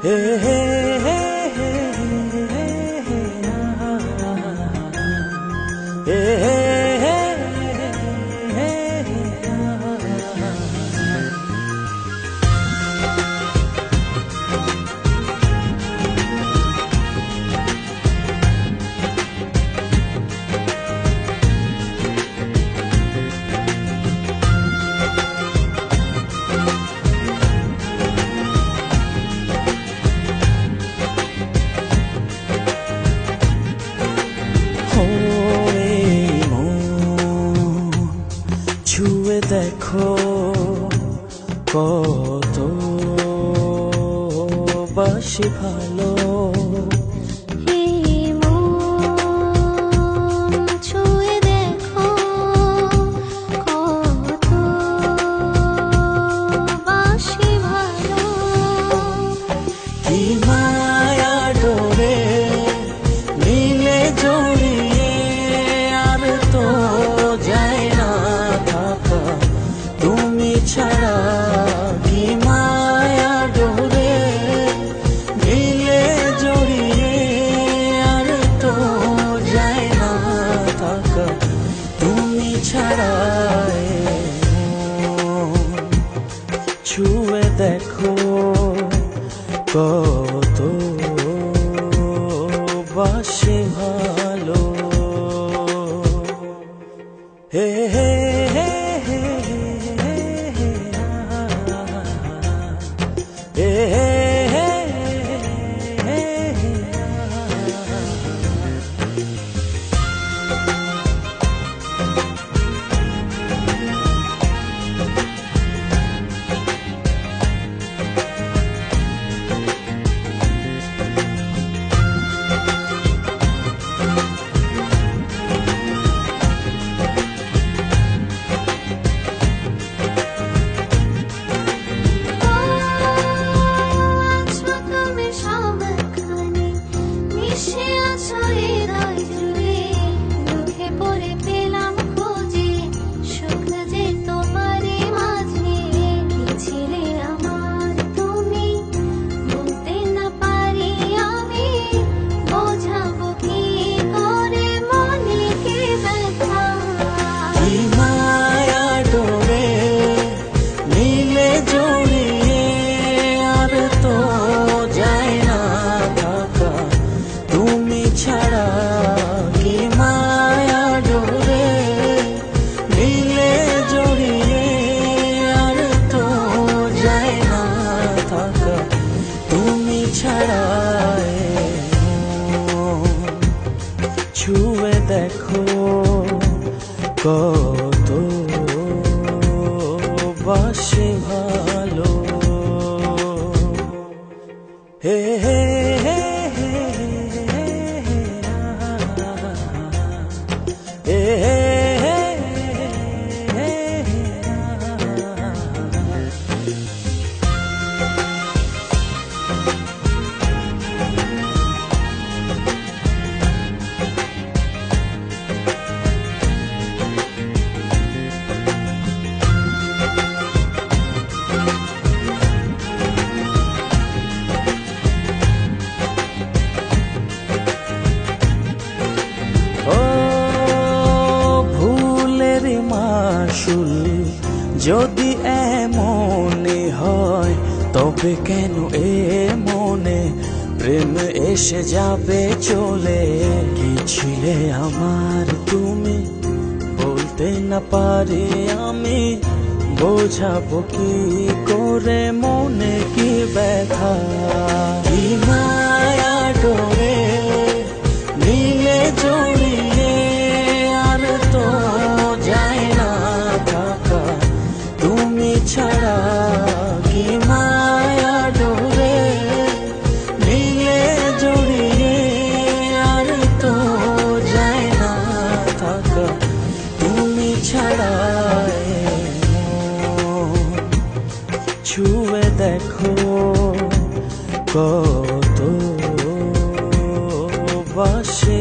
হে হে হে হে হে হে ছুঁয়ে দেখো কত বাসি ভালো ছুঁয়ে দেখো কত বাসি ভালো কি মায়া ডোরে মিলে জড়িয়ে আর তো যায় না থাকা তুমি ছাড়া কি মায়া ডোরে মিলে জড়িয়ে আর তো যায় না থাকা তুমি ছাড়া ছুঁয়ে দেখো কত বাসি ভালো হে হে হে হে হে হে ছাড়া কি মায়া ডোরে মিলে জড়িয়ে আর তো যায় না থাকা তুমি ছাড়া ছুঁয়ে দেখো কত বাসি ভালো হে হে হে মাসুল যদি এমনই হয় তবে কেন এ মনে প্রেম এসে যাবে চলে কি ছিলে আমার তুমি বলতে না পারি আমি বোঝাবো কি করে মনে কি ব্যথা কি মায়া ডোরে মিলে জড়িয়ে আর তো যায় না থাকা তুমি ছাড়া কি মায়া ডোরে মিলে জড়িয়ে আর তো যায় না থাকা তুমি ছাড়া ছুঁয়ে দেখো কত বাসি